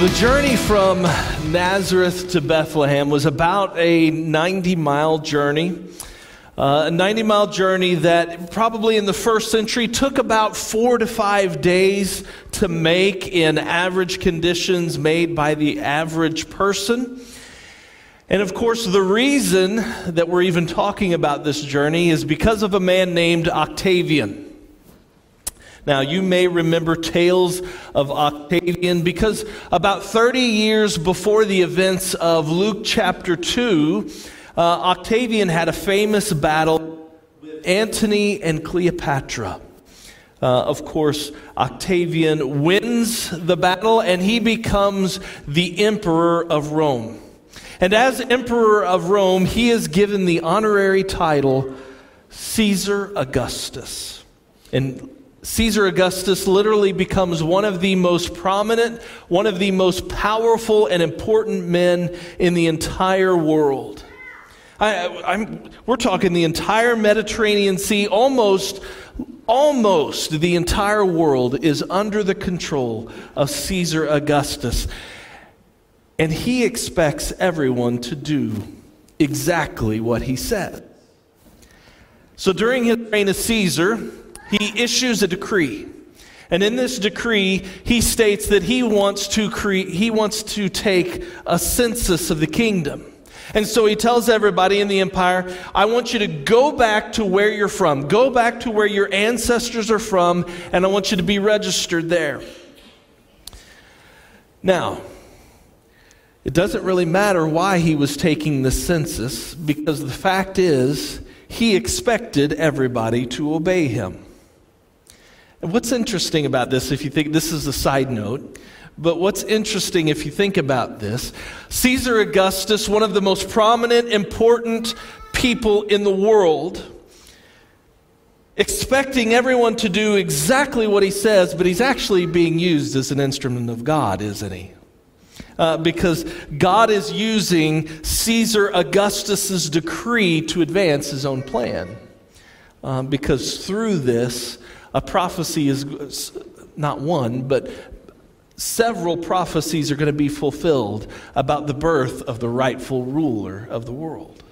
The journey from Nazareth to Bethlehem was about a 90-mile journey. A 90-mile journey that probably in the first century took about 4 to 5 days to make in average conditions made by the average person. And of course, the reason that we're even talking about this journey is because of a man named Octavian. Now, you may remember tales of Octavian because about 30 years before the events of Luke chapter 2, Octavian had a famous battle with Antony and Cleopatra. Of course, Octavian wins the battle and he becomes the emperor of Rome. And as emperor of Rome, he is given the honorary title Caesar Augustus. And Caesar Augustus literally becomes one of the most prominent, one of the most powerful and important men in the entire world. We're talking the entire Mediterranean Sea, almost the entire world is under the control of Caesar Augustus. And he expects everyone to do exactly what he said. So during his reign as Caesar, he issues a decree. And in this decree, he states that he wants to take a census of the kingdom. And so he tells everybody in the empire, I want you to go back to where you're from. Go back to where your ancestors are from, and I want you to be registered there. Now, it doesn't really matter why he was taking the census, because the fact is, he expected everybody to obey him. And what's interesting about this, if you think, this is a side note, but what's interesting if you think about this, Caesar Augustus, one of the most prominent, important people in the world, expecting everyone to do exactly what he says, but he's actually being used as an instrument of God, isn't he? Because God is using Caesar Augustus's decree to advance his own plan. Because through this, a prophecy is not one, but several prophecies are going to be fulfilled about the birth of the rightful ruler of the world.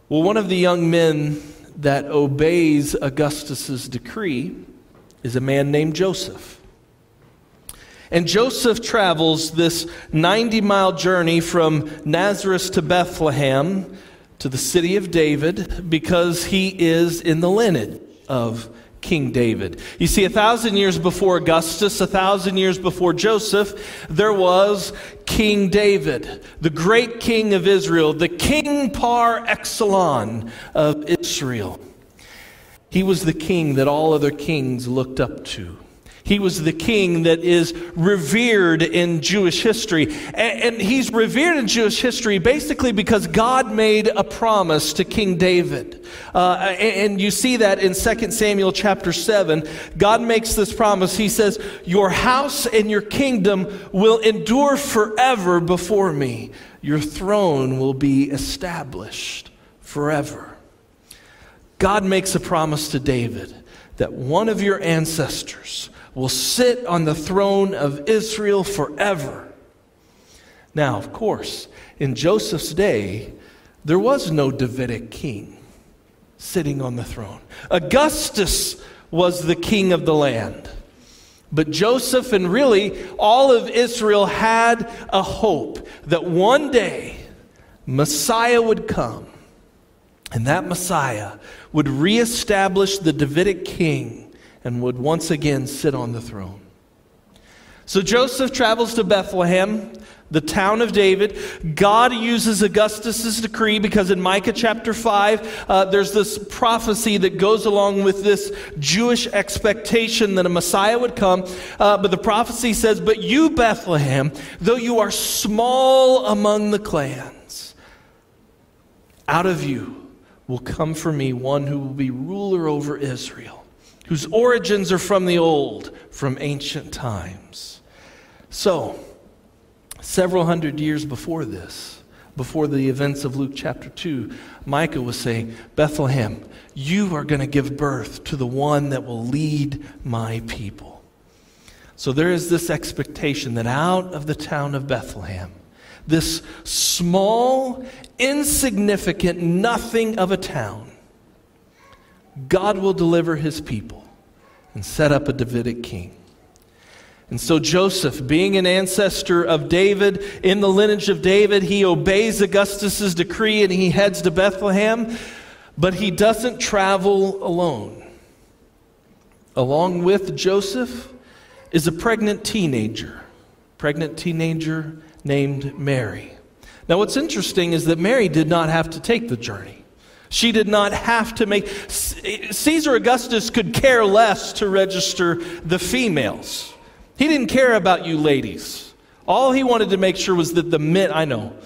Well, one of the young men that obeys Augustus's decree is a man named Joseph. And Joseph travels this 90-mile journey from Nazareth to Bethlehem to the city of David because he is in the lineage of King David. You see, 1,000 years before Augustus, 1,000 years before Joseph, there was King David, the great king of Israel, the king par excellence of Israel. He was the king that all other kings looked up to. He was the king that is revered in Jewish history. And he's revered in Jewish history basically because God made a promise to King David. And you see that in 2 Samuel chapter 7. God makes this promise. He says, your house and your kingdom will endure forever before me. Your throne will be established forever. God makes a promise to David that one of your ancestors will sit on the throne of Israel forever. Now, of course, in Joseph's day, there was no Davidic king sitting on the throne. Augustus was the king of the land. But Joseph and really all of Israel had a hope that one day Messiah would come, and that Messiah would reestablish the Davidic king and would once again sit on the throne. So Joseph travels to Bethlehem, the town of David. God uses Augustus's decree because in Micah chapter 5, there's this prophecy that goes along with this Jewish expectation that a Messiah would come. But the prophecy says, but you, Bethlehem, though you are small among the clans, out of you will come for me one who will be ruler over Israel, whose origins are from the old, from ancient times. So, several hundred years before this, before the events of Luke chapter 2, Micah was saying, Bethlehem, you are going to give birth to the one that will lead my people. So there is this expectation that out of the town of Bethlehem, this small, insignificant, nothing of a town, God will deliver his people and set up a Davidic king. And so Joseph, being an ancestor of David, in the lineage of David, he obeys Augustus's decree and he heads to Bethlehem, but he doesn't travel alone. Along with Joseph is a pregnant teenager named Mary. Now what's interesting is that Mary did not have to take the journey. She did not have to make... Caesar Augustus could care less to register the females. He didn't care about you ladies. All he wanted to make sure was that the men... I know.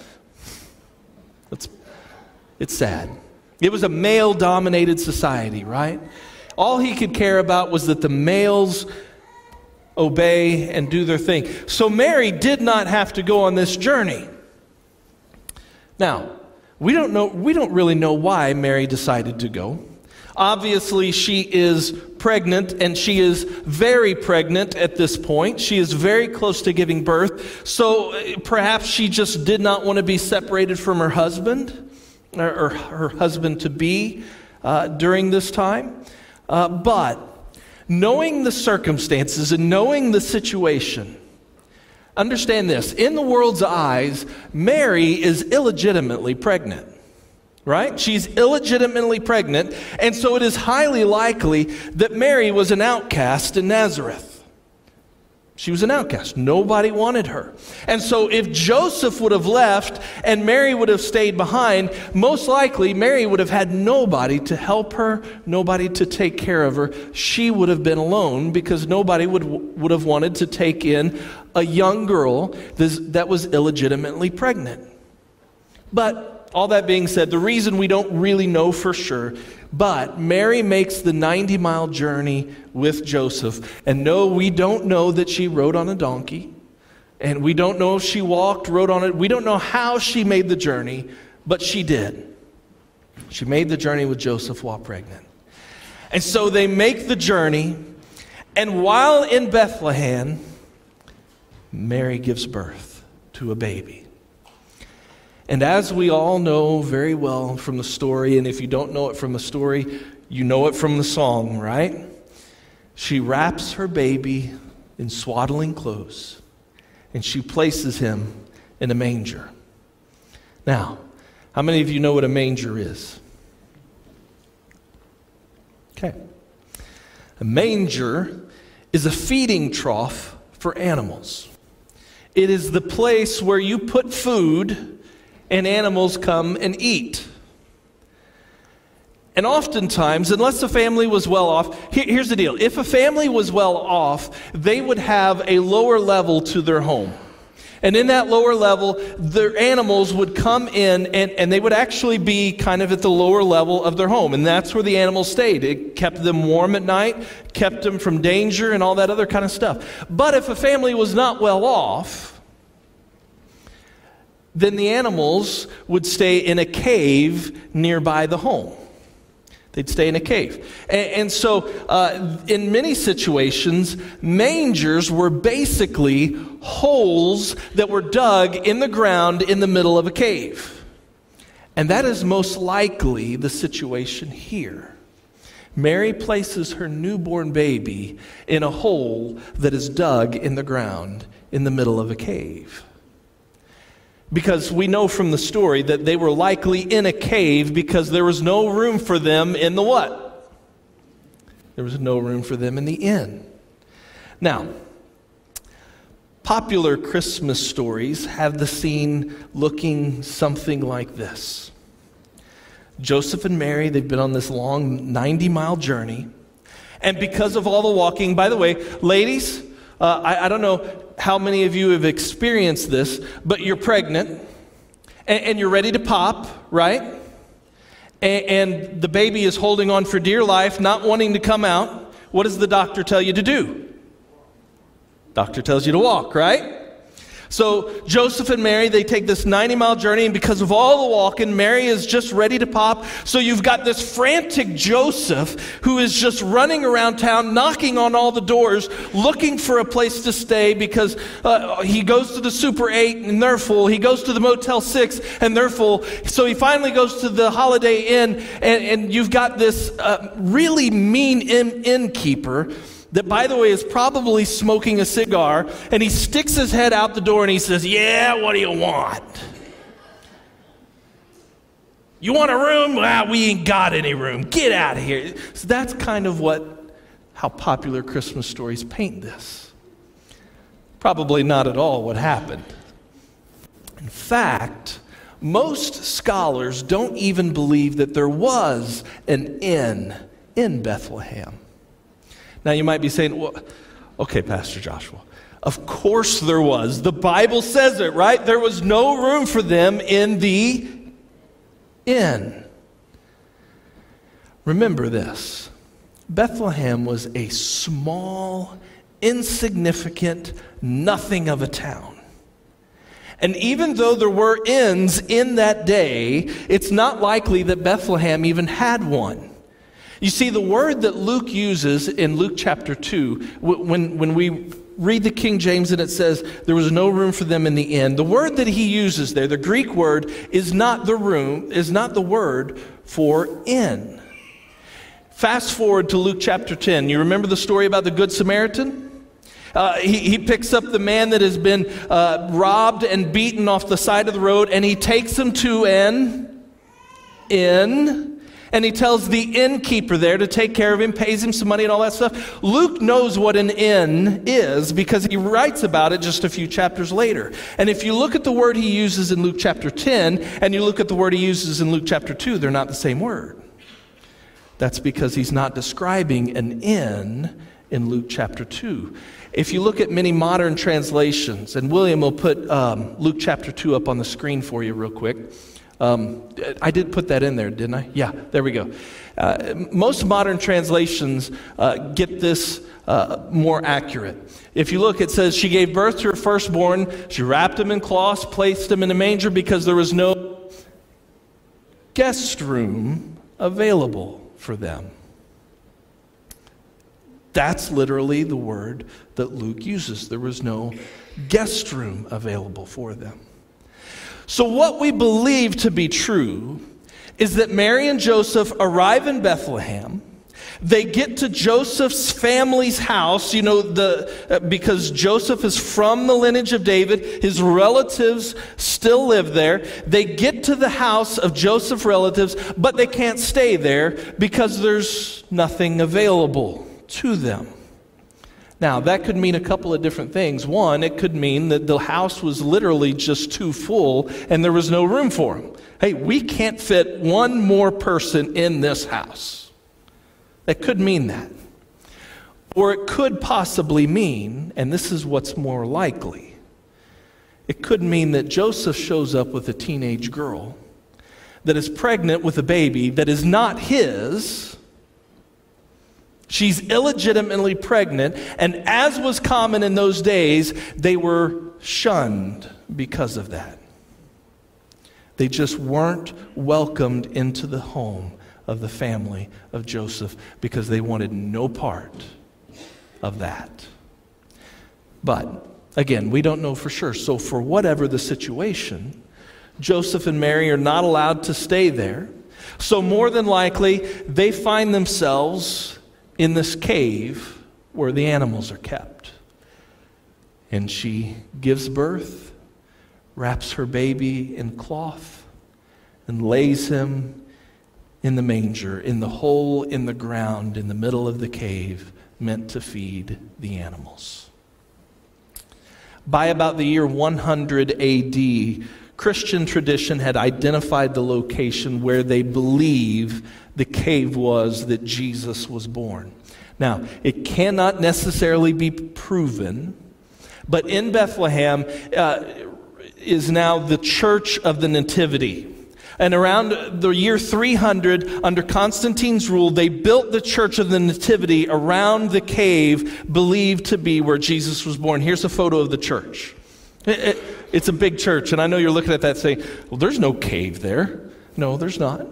It's sad. It was a male-dominated society, right? All he could care about was that the males obey and do their thing. So Mary did not have to go on this journey. Now, we don't really know why Mary decided to go. Obviously, she is pregnant, and she is very pregnant at this point. She is very close to giving birth. So perhaps she just did not want to be separated from her husband, or her husband-to-be during this time. But knowing the circumstances and knowing the situation, understand this. In the world's eyes, Mary is illegitimately pregnant. Right? She's illegitimately pregnant, and so it is highly likely that Mary was an outcast in Nazareth. She was an outcast. Nobody wanted her. And so if Joseph would have left and Mary would have stayed behind, most likely Mary would have had nobody to help her, nobody to take care of her. She would have been alone because nobody would have wanted to take in a young girl that was illegitimately pregnant. But all that being said, the reason we don't really know for sure, but Mary makes the 90-mile journey with Joseph. And no, we don't know that she rode on a donkey. And we don't know if she walked, rode on it. We don't know how she made the journey, but she did. She made the journey with Joseph while pregnant. And so they make the journey. And while in Bethlehem, Mary gives birth to a baby. And as we all know very well from the story, and if you don't know it from the story, you know it from the song, right? She wraps her baby in swaddling clothes, and she places him in a manger. Now, how many of you know what a manger is? Okay. A manger is a feeding trough for animals. It is the place where you put food and animals come and eat. And oftentimes, unless a family was well off, here's the deal. If a family was well off, they would have a lower level to their home. And in that lower level, their animals would come in and they would actually be kind of at the lower level of their home. And that's where the animals stayed. It kept them warm at night, kept them from danger and all that other kind of stuff. But if a family was not well off, then the animals would stay in a cave nearby the home. They'd stay in a cave. And so in many situations, mangers were basically holes that were dug in the ground in the middle of a cave. And that is most likely the situation here. Mary places her newborn baby in a hole that is dug in the ground in the middle of a cave. Because we know from the story that they were likely in a cave because there was no room for them in the what? There was no room for them in the inn. Now, popular Christmas stories have the scene looking something like this. Joseph and Mary, they've been on this long 90-mile journey. And because of all the walking, by the way, ladies, I don't know how many of you have experienced this, but you're pregnant and you're ready to pop, right? And the baby is holding on for dear life, not wanting to come out. What does the doctor tell you to do? Doctor tells you to walk, right? So Joseph and Mary, they take this 90-mile journey, and because of all the walking, Mary is just ready to pop. So you've got this frantic Joseph who is just running around town, knocking on all the doors, looking for a place to stay because he goes to the Super 8 and they're full. He goes to the Motel 6 and they're full. So he finally goes to the Holiday Inn, and you've got this really mean innkeeper that, by the way, is probably smoking a cigar, and he sticks his head out the door and he says, "Yeah, what do you want? You want a room? Well, we ain't got any room. Get out of here." So that's kind of how popular Christmas stories paint this. Probably not at all what happened. In fact, most scholars don't even believe that there was an inn in Bethlehem. Now, you might be saying, well, okay, Pastor Joshua, of course there was. The Bible says it, right? There was no room for them in the inn. Remember this. Bethlehem was a small, insignificant, nothing of a town. And even though there were inns in that day, it's not likely that Bethlehem even had one. You see, the word that Luke uses in Luke chapter 2, when we read the King James and it says there was no room for them in the inn, the word that he uses there, the Greek word, is not the word for inn. Fast forward to Luke chapter 10. You remember the story about the Good Samaritan? He picks up the man that has been robbed and beaten off the side of the road, and he takes him to an inn. And he tells the innkeeper there to take care of him, pays him some money and all that stuff. Luke knows what an inn is because he writes about it just a few chapters later. And if you look at the word he uses in Luke chapter 10 and you look at the word he uses in Luke chapter 2, they're not the same word. That's because he's not describing an inn in Luke chapter 2. If you look at many modern translations, and William will put Luke chapter 2 up on the screen for you real quick. I did put that in there, didn't I? Yeah, there we go. Most modern translations get this more accurate. If you look, it says, she gave birth to her firstborn. She wrapped him in cloths, placed him in a manger because there was no guest room available for them. That's literally the word that Luke uses. There was no guest room available for them. So what we believe to be true is that Mary and Joseph arrive in Bethlehem. They get to Joseph's family's house, because Joseph is from the lineage of David. His relatives still live there. They get to the house of Joseph's relatives, but they can't stay there because there's nothing available to them. Now, that could mean a couple of different things. One, it could mean that the house was literally just too full and there was no room for them. Hey, we can't fit one more person in this house. That could mean that. Or it could possibly mean, and this is what's more likely, it could mean that Joseph shows up with a teenage girl that is pregnant with a baby that is not his. She's illegitimately pregnant, and as was common in those days, they were shunned because of that. They just weren't welcomed into the home of the family of Joseph because they wanted no part of that. But, again, we don't know for sure. So for whatever the situation, Joseph and Mary are not allowed to stay there. So more than likely, they find themselves in this cave where the animals are kept. And she gives birth, wraps her baby in cloth, and lays him in the manger, in the hole in the ground in the middle of the cave, meant to feed the animals. By about the year 100 AD, Christian tradition had identified the location where they believe the cave was that Jesus was born. Now, it cannot necessarily be proven, but in Bethlehem is now the Church of the Nativity. And around the year 300, under Constantine's rule, they built the Church of the Nativity around the cave believed to be where Jesus was born. Here's a photo of the church. It's a big church, and I know you're looking at that saying, well, there's no cave there. No, there's not,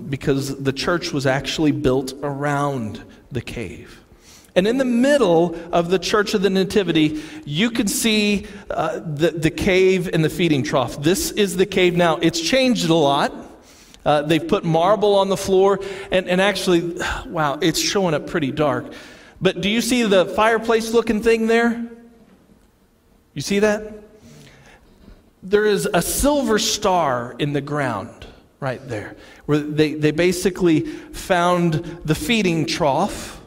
because the church was actually built around the cave. And in the middle of the Church of the Nativity, you can see the cave and the feeding trough. This is the cave now. It's changed a lot. They've put marble on the floor, and actually, wow, it's showing up pretty dark. But do you see the fireplace-looking thing there? You see that? There is a silver star in the ground right there, where they basically found the feeding trough,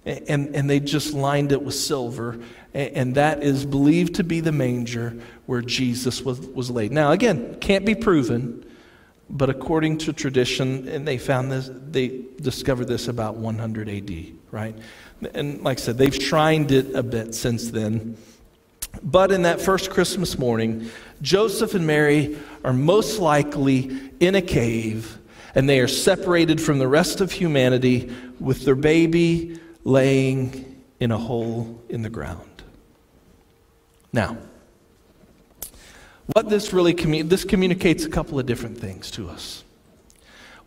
and they just lined it with silver, and that is believed to be the manger where Jesus was laid. Now, again, can't be proven, but according to tradition, and they discovered this about 100 AD, right? And like I said, they've shrined it a bit since then. But in that first Christmas morning, Joseph and Mary are most likely in a cave, and they are separated from the rest of humanity with their baby laying in a hole in the ground. Now, what this really communicates a couple of different things to us.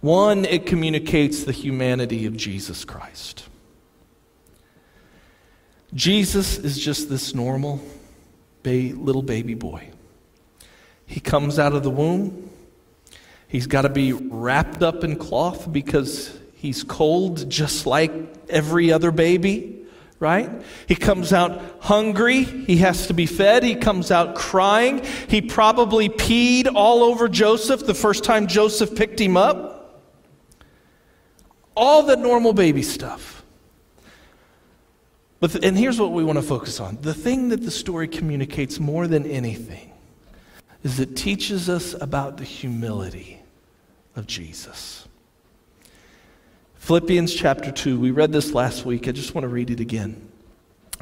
One, it communicates the humanity of Jesus Christ. Jesus is just this normal little baby boy. He comes out of the womb. He's got to be wrapped up in cloth because he's cold just like every other baby, right? He comes out hungry. He has to be fed. He comes out crying. He probably peed all over Joseph the first time Joseph picked him up. All the normal baby stuff. And here's what we want to focus on. The thing that the story communicates more than anything is it teaches us about the humility of Jesus. Philippians chapter 2, we read this last week. I just want to read it again.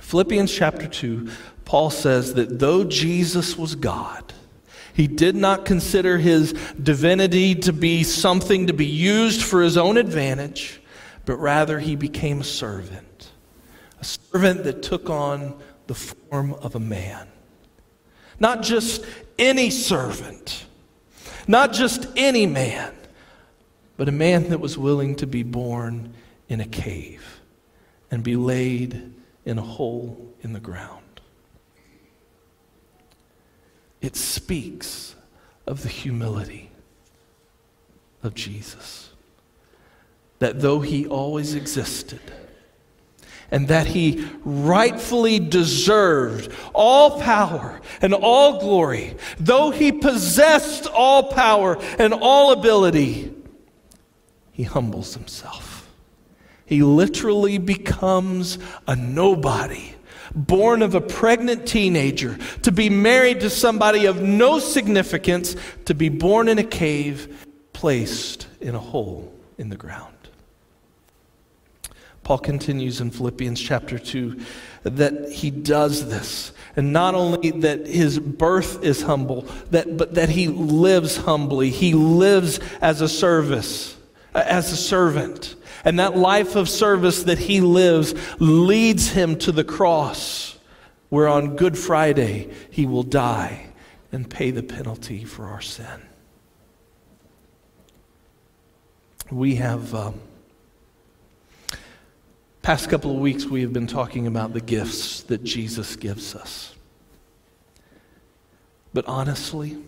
Philippians chapter 2, Paul says that though Jesus was God, he did not consider his divinity to be something to be used for his own advantage, but rather he became a servant that took on the form of a man. Not just any servant, not just any man, but a man that was willing to be born in a cave and be laid in a hole in the ground. It speaks of the humility of Jesus. That though he always existed, and that he rightfully deserved all power and all glory, though he possessed all power and all ability, he humbles himself. He literally becomes a nobody, born of a pregnant teenager, to be married to somebody of no significance, to be born in a cave, placed in a hole in the ground. Paul continues in Philippians chapter 2 that he does this. And not only that his birth is humble, but that he lives humbly. He lives as a servant. And that life of service that he lives leads him to the cross, where on Good Friday he will die and pay the penalty for our sin. We have... Past couple of weeks, we have been talking about the gifts that Jesus gives us. But honestly,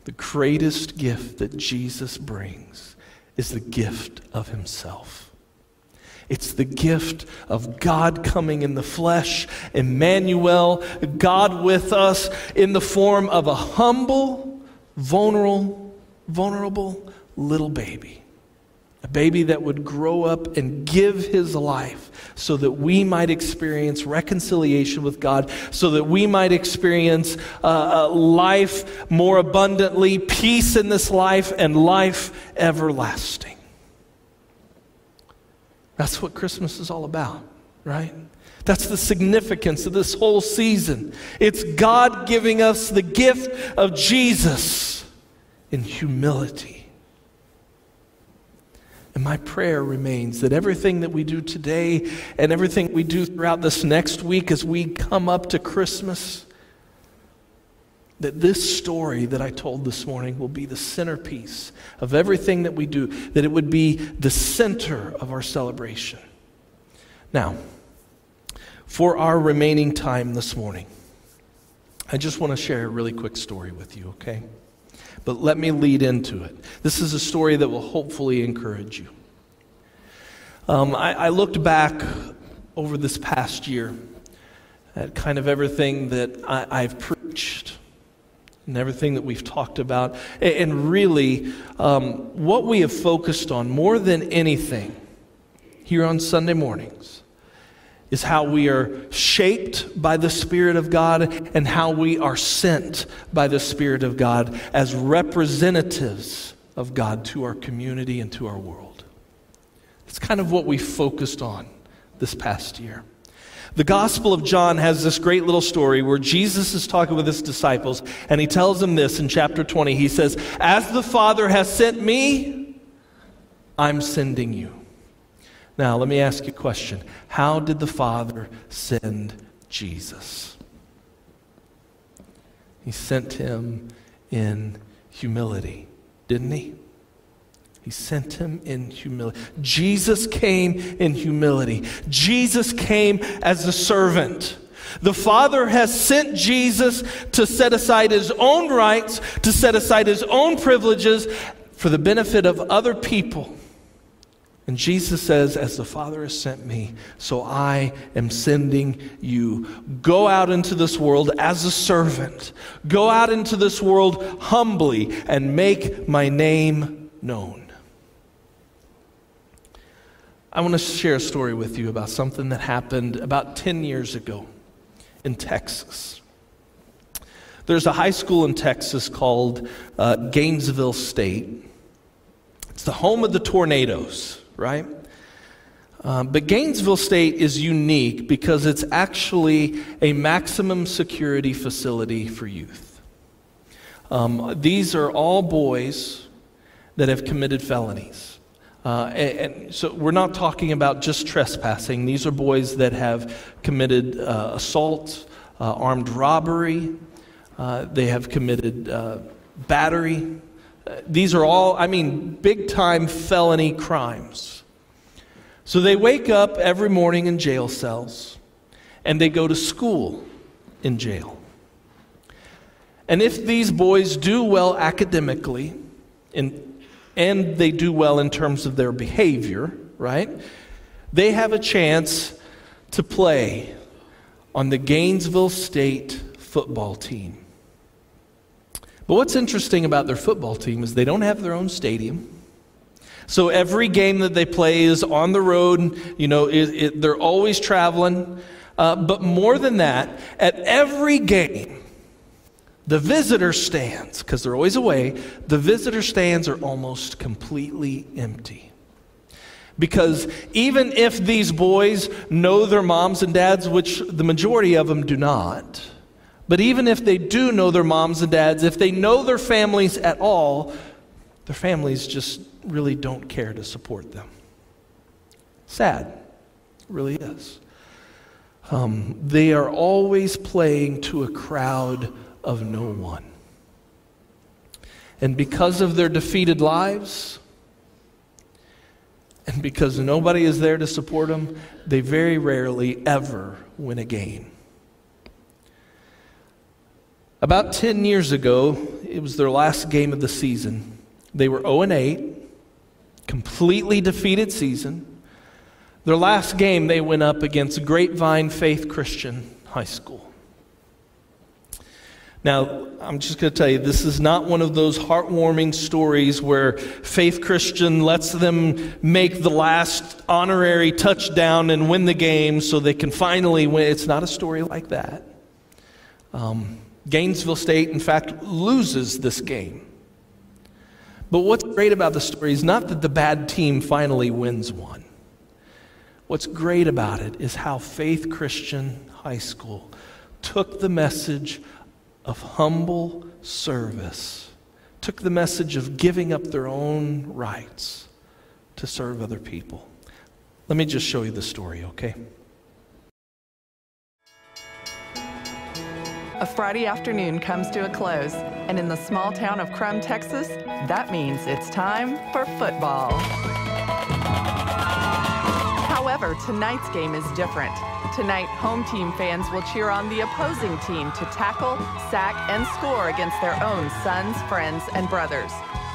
the greatest gift that Jesus brings is the gift of himself. It's the gift of God coming in the flesh, Emmanuel, God with us in the form of a humble, vulnerable little baby. A baby that would grow up and give his life so that we might experience reconciliation with God, so that we might experience life more abundantly, peace in this life, and life everlasting. That's what Christmas is all about, right? That's the significance of this whole season. It's God giving us the gift of Jesus in humility. And my prayer remains that everything that we do today and everything we do throughout this next week as we come up to Christmas that this story that I told this morning will be the centerpiece of everything that we do, that it would be the center of our celebration. Now, for our remaining time this morning, I just want to share a really quick story with you, okay? But let me lead into it. This is a story that will hopefully encourage you. I looked back over this past year at kind of everything that I've preached and everything that we've talked about. And really, what we have focused on more than anything here on Sunday mornings is how we are shaped by the Spirit of God and how we are sent by the Spirit of God as representatives of God to our community and to our world. It's kind of what we focused on this past year. The Gospel of John has this great little story where Jesus is talking with his disciples, and he tells them this in chapter 20. He says, "As the Father has sent me, I'm sending you." Now, let me ask you a question. How did the Father send Jesus? He sent him in humility, didn't he? He sent him in humility. Jesus came in humility. Jesus came as a servant. The Father has sent Jesus to set aside his own rights, to set aside his own privileges for the benefit of other people. And Jesus says, "As the Father has sent me, so I am sending you." Go out into this world as a servant. Go out into this world humbly and make my name known. I want to share a story with you about something that happened about 10 years ago in Texas. There's a high school in Texas called Gainesville State. It's the home of the tornadoes, right? But Gainesville State is unique because it's actually a maximum security facility for youth. These are all boys that have committed felonies. And so we're not talking about just trespassing. These are boys that have committed assault, armed robbery. They have committed battery. These are all, big-time felony crimes. So they wake up every morning in jail cells, and they go to school in jail. And if these boys do well academically, and they do well in terms of their behavior, right? They have a chance to play on the Gainesville State football team. But what's interesting about their football team is they don't have their own stadium. So every game that they play is on the road. They're always traveling. But more than that, at every game, the visitor stands, because they're always away, the visitor stands are almost completely empty. Because even if these boys know their moms and dads, which the majority of them do not, but even if they do know their moms and dads, if they know their families at all, their families just really don't care to support them. Sad. It really is. They are always playing to a crowd of no one. And because of their defeated lives, and because nobody is there to support them, they very rarely ever win a game. About 10 years ago, it was their last game of the season. They were 0-8, completely defeated season. Their last game, they went up against Grapevine Faith Christian High School. Now, I'm just going to tell you, this is not one of those heartwarming stories where Faith Christian lets them make the last honorary touchdown and win the game so they can finally win. It's not a story like that. Gainesville State, in fact, loses this game. But what's great about the story is not that the bad team finally wins one. What's great about it is how Faith Christian High School took the message of humble service, took the message of giving up their own rights to serve other people. Let me just show you the story, okay? A Friday afternoon comes to a close, and in the small town of Crum, Texas, that means it's time for football. However, tonight's game is different. Tonight, home team fans will cheer on the opposing team to tackle, sack, and score against their own sons, friends, and brothers.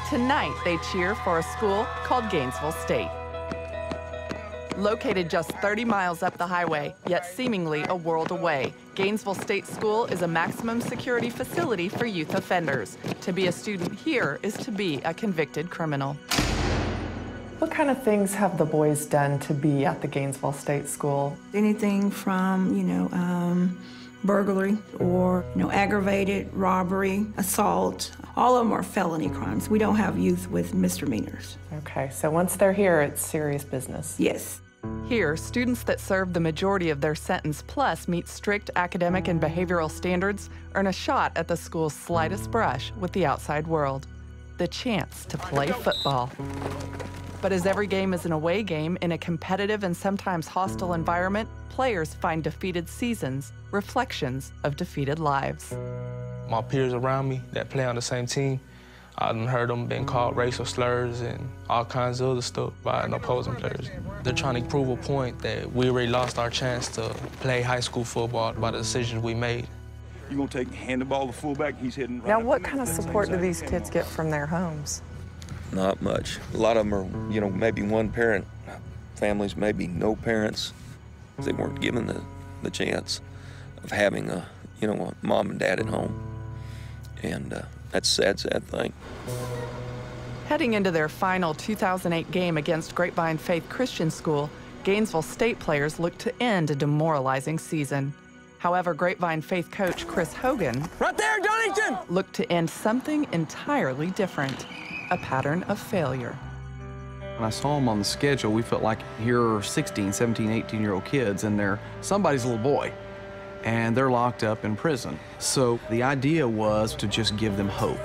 Tonight, they cheer for a school called Gainesville State. Located just 30 miles up the highway, yet seemingly a world away, Gainesville State School is a maximum security facility for youth offenders. To be a student here is to be a convicted criminal. What kind of things have the boys done to be at the Gainesville State School? Anything from, burglary or, aggravated robbery, assault. All of them are felony crimes. We don't have youth with misdemeanors. Okay, so once they're here, it's serious business. Yes. Here, students that serve the majority of their sentence plus meet strict academic and behavioral standards earn a shot at the school's slightest brush with the outside world, the chance to play football. But as every game is an away game in a competitive and sometimes hostile environment, players find defeated seasons, reflections of defeated lives. My peers around me that play on the same team, I done heard them being called racial slurs and all kinds of other stuff by opposing players. They're trying to prove a point that we already lost our chance to play high school football by the decisions we made. You're going to hand the ball to fullback, he's hitting right. Now, what kind of support do these kids get from their homes? Not much. A lot of them are, maybe one parent families, maybe no parents. They weren't given the chance of having a mom and dad at home. And that's a sad thing. Heading into their final 2008 game against Grapevine Faith Christian School, Gainesville State players looked to end a demoralizing season. However, Grapevine Faith coach Chris Hogan right there, Donington! Looked to end something entirely different, a pattern of failure. When I saw them on the schedule, we felt like here are 16, 17, 18-year-old kids, and they're somebody's little boy, and they're locked up in prison. So the idea was to just give them hope,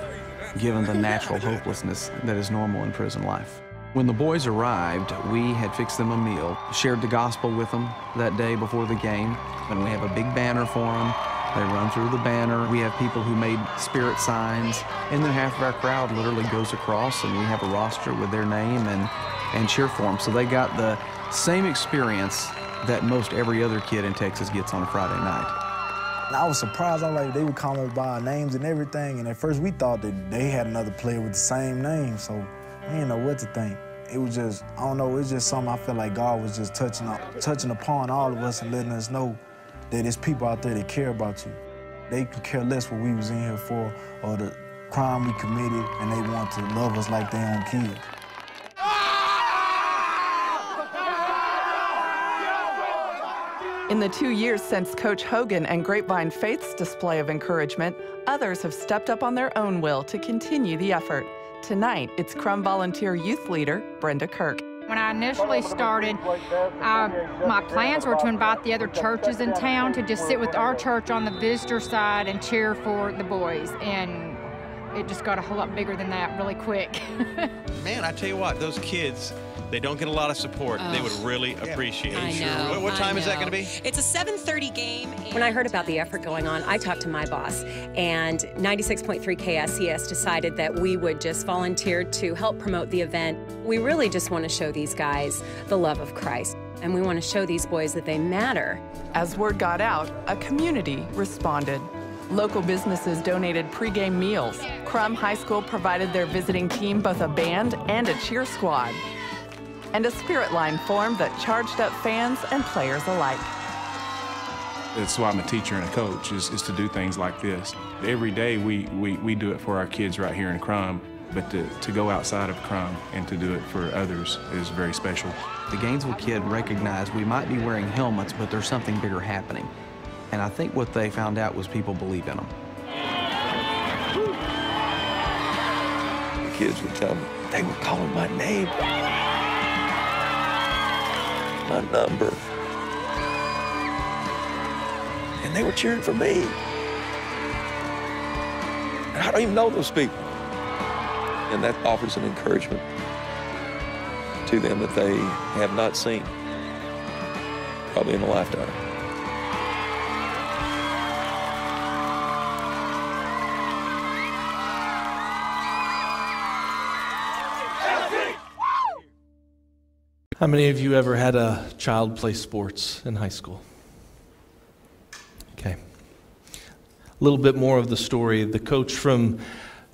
give them the natural hopelessness that is normal in prison life. When the boys arrived, we had fixed them a meal, shared the gospel with them that day before the game, and we have a big banner for them. They run through the banner. We have people who made spirit signs, and then half of our crowd literally goes across, and we have a roster with their name and cheer for them. So they got the same experience that most every other kid in Texas gets on a Friday night. And I was surprised. I was like, they would call us by our names and everything, and at first we thought that they had another player with the same name, so we didn't know what to think. It was just, I don't know, it was just something I felt like God was just touching upon all of us and letting us know that there's people out there that care about you. They could care less what we was in here for or the crime we committed, and they want to love us like their own kids. In the 2 years since Coach Hogan and Grapevine Faith's display of encouragement, others have stepped up on their own will to continue the effort. Tonight, it's Crum volunteer youth leader Brenda Kirk. When I initially started, my plans were to invite the other churches in town to just sit with our church on the visitor side and cheer for the boys. And it just got a whole lot bigger than that really quick. Man, I tell you what, those kids, they don't get a lot of support. They would really appreciate it. I know. What time is that going to be? It's a 7:30 game. When I heard about the effort going on, I talked to my boss, and 96.3 KSCS decided that we would just volunteer to help promote the event. We really just want to show these guys the love of Christ, and we want to show these boys that they matter. As word got out, a community responded. Local businesses donated pregame meals. Crum High School provided their visiting team both a band and a cheer squad. And a spirit line formed that charged up fans and players alike. That's why I'm a teacher and a coach, is to do things like this. Every day we do it for our kids right here in Crum, but to go outside of Crum and to do it for others is very special. The Gainesville kid recognized we might be wearing helmets, but there's something bigger happening. And I think what they found out was people believe in them. The kids would tell me, they were calling my name, my number, and they were cheering for me. And I don't even know those people. And that offers an encouragement to them that they have not seen, probably in a lifetime. How many of you ever had a child play sports in high school? Okay. A little bit more of the story. The coach from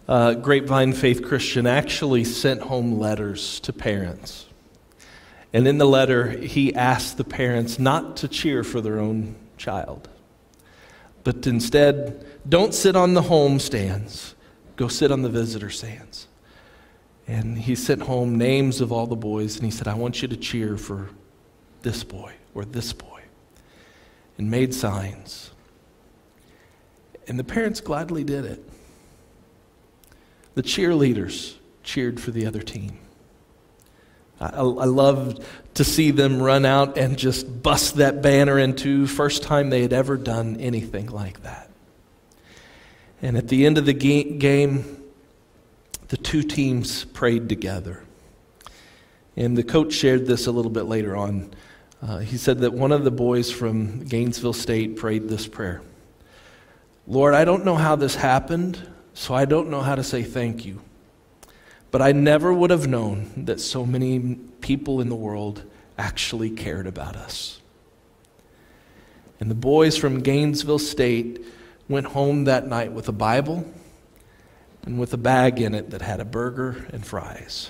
Grapevine Faith Christian actually sent home letters to parents. And in the letter, he asked the parents not to cheer for their own child, but instead, don't sit on the home stands. Go sit on the visitor stands. And he sent home names of all the boys, and he said, I want you to cheer for this boy or this boy, and made signs. And the parents gladly did it. The cheerleaders cheered for the other team. I loved to see them run out and just bust that banner in two. First time they had ever done anything like that. And at the end of the game, the two teams prayed together. And the coach shared this a little bit later on. He said that one of the boys from Gainesville State prayed this prayer. Lord, I don't know how this happened, so I don't know how to say thank you. But I never would have known that so many people in the world actually cared about us. And the boys from Gainesville State went home that night with a Bible and with a bag in it that had a burger and fries.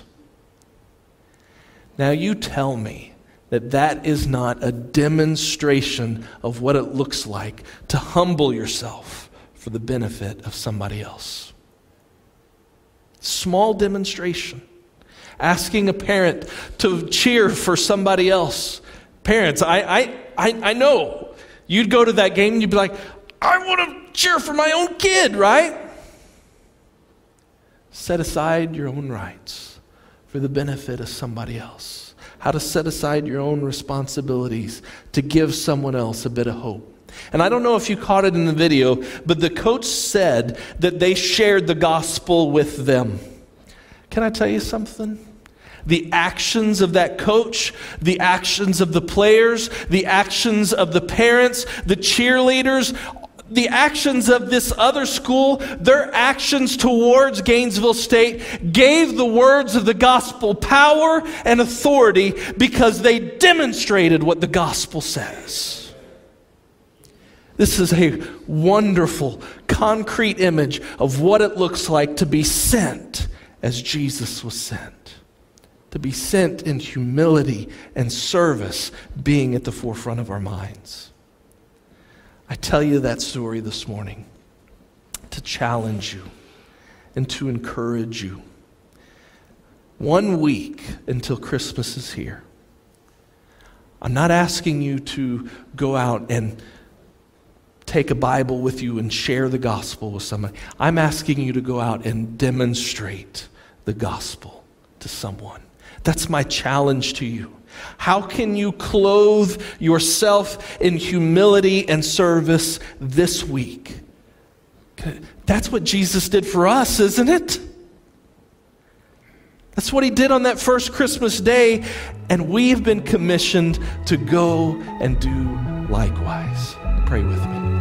Now you tell me that that is not a demonstration of what it looks like to humble yourself for the benefit of somebody else. Small demonstration. Asking a parent to cheer for somebody else. Parents, I know you'd go to that game and you'd be like, I want to cheer for my own kid, right? Set aside your own rights for the benefit of somebody else. How to set aside your own responsibilities to give someone else a bit of hope. And I don't know if you caught it in the video, but the coach said that they shared the gospel with them. Can I tell you something? The actions of that coach, the actions of the players, the actions of the parents, the cheerleaders, the actions of this other school, their actions towards Gainesville State gave the words of the gospel power and authority because they demonstrated what the gospel says. This is a wonderful, concrete image of what it looks like to be sent as Jesus was sent. To be sent in humility and service, being at the forefront of our minds. I tell you that story this morning to challenge you and to encourage you. 1 week until Christmas is here. I'm not asking you to go out and take a Bible with you and share the gospel with somebody. I'm asking you to go out and demonstrate the gospel to someone. That's my challenge to you. How can you clothe yourself in humility and service this week? That's what Jesus did for us, isn't it? That's what he did on that first Christmas day, and we've been commissioned to go and do likewise. Pray with me.